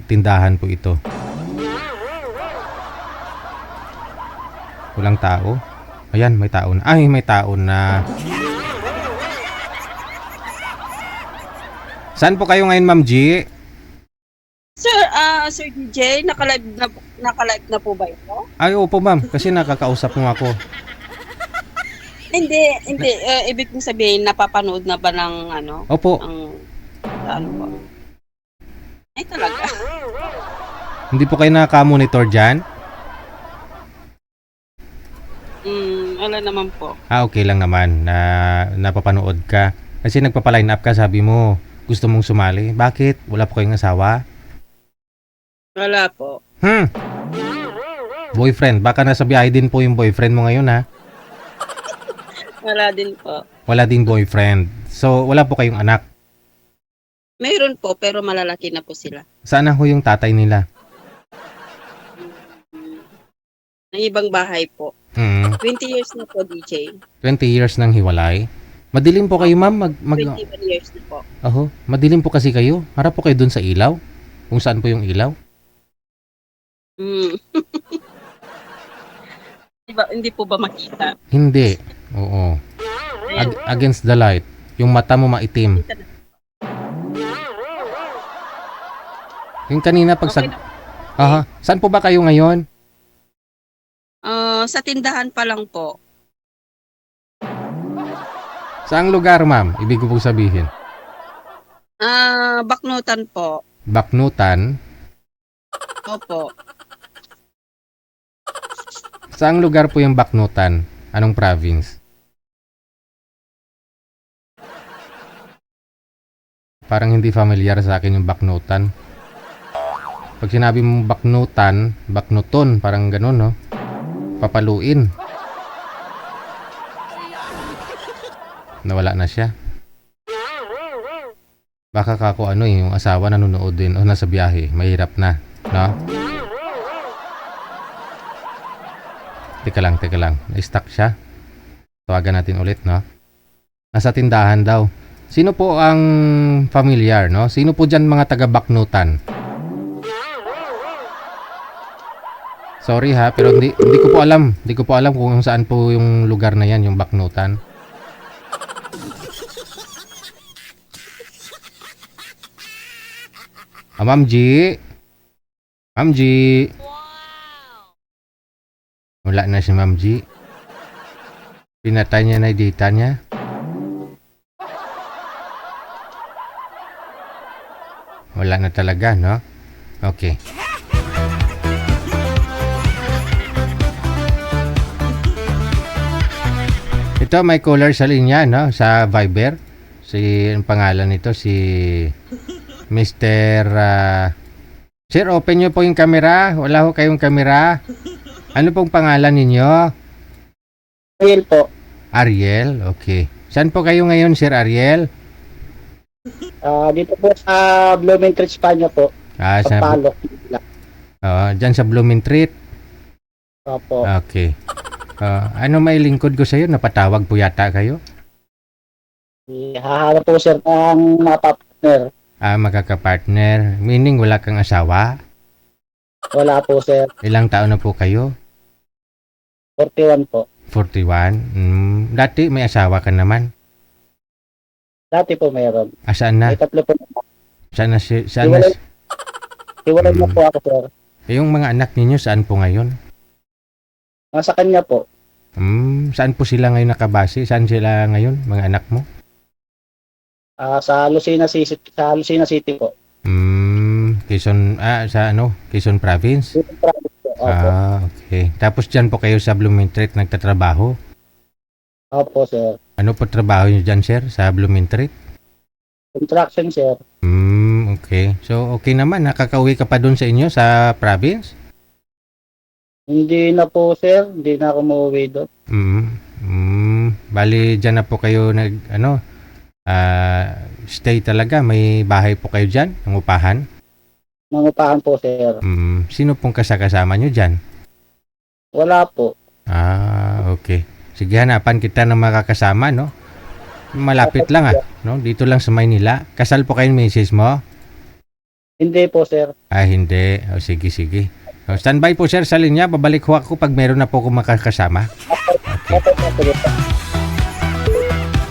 tindahan po ito. Walang tao. Ayan, may tao na. Ay, may tao na. Saan po kayo ngayon, Ma'am G? Sir DJ, naka-live na po ba ito? Ay, opo, ma'am. Kasi nakakausap mo ako. Hindi. Ibig kong sabihin, napapanood na ba ng Opo. ano po? Ay, talaga. Hindi po kayo nakaka-monitor dyan? Wala naman po. Okay lang naman na napapanood ka. Kasi nagpapaline up ka, sabi mo, gusto mong sumali. Bakit? Wala po kayong asawa? Wala po. Boyfriend. Baka nasa biyahe din po yung boyfriend mo ngayon, ha? Wala din po. Wala din boyfriend. So, wala po kayong anak. Mayroon po, pero malalaki na po sila. Saan na ho yung tatay nila? Ng ibang bahay po. 20 years na po, DJ. 20 years nang hiwalay. Madilim po kayo, ma'am. 21 years na po. Madilim po kasi kayo. Harap po kayo dun sa ilaw. Kung saan po yung ilaw. Hindi po ba makita? Hindi. Oo. Against the light. Yung mata mo maitim. Yung kanina pag Okay Saan po ba kayo ngayon? Sa tindahan pa lang po. Saang lugar, ma'am? Ibig ko pong sabihin. Baknutan po. Baknutan. Opo. Saang lugar po yung Baknutan? Anong province? Parang hindi familiar sa akin yung Baknutan. Pag sinabi mong Baknutan, Baknuton, parang ganun, no? Papaluin. Nawala na siya. Baka kako yung asawa nanonood din o nasa biyahe, mahirap na, no? Teka lang. Na-stuck siya. Tawagan natin ulit, no? Nasa tindahan daw. Sino po ang familiar, no? Sino po dyan mga taga-Baknutan? Sorry ha, pero hindi ko po alam. Hindi ko po alam kung saan po yung lugar na yan, yung Baknutan. Ma'am G. Ma'am G. Wala na si Ma'am G. Pinatay niya na yung data niya. Wala na talaga, no? Okay. Ito, may caller sa linya, no? Sa Viber. Ang pangalan nito, si Mr. Sir, open nyo po yung camera. Wala ho kayong camera. Ano pong pangalan ninyo? Ariel po. Ariel, okay. Saan po kayo ngayon, Sir Ariel? Dito po sa Blumentritt, Espanya po. Sa Palo. Diyan sa Blumentritt. Opo. Okay. Ano may lingkod ko sa iyo? Napatawag po yata kayo? Hahanap po sir ng mga partner. Magkakapartner. Meaning wala kang asawa? Wala po sir. Ilang taon na po kayo? 41 po. 41? Dati may asawa ka naman? Dati po meron. Saan na? May tatlo po. Saan na? Hiwalay na po ako sir. Yung mga anak ninyo, saan po ngayon? Nasa kanya po. Saan po sila ngayon nakabase? Saan sila ngayon, mga anak mo? Sa Lucena City po. Quezon, Quezon Province? Opo. Okay. Tapos dyan po kayo sa Blumentritt nagtatrabaho? Opo sir. Ano po trabaho nyo dyan, sir, sa Blumentritt? Construction sir. Okay. So, okay naman. Nakakauwi ka pa dun sa inyo, sa province? Hindi na po sir. Hindi na ako mauwi doon. Bali, dyan na po kayo stay talaga. May bahay po kayo dyan, ng upahan? Mangupahan po sir. Sino pong kasama nyo dyan? Wala po. Okay. Sige, hanapan kita ng makakasama, no? Malapit lang, no? Dito lang sa Maynila. Kasal po kayo, misis mo? Hindi po, sir. Ah, hindi. O, sige, sige. O, standby po, sir, sa linya. Babalik ho ako pag meron na po akong makakasama. Okay. Opo, sir. Sige po.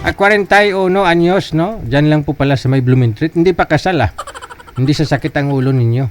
41 anyos, no? Diyan lang po pala sa may Blooming Treat. Hindi pa kasal, ah. Hindi sasakit ang ulo ninyo.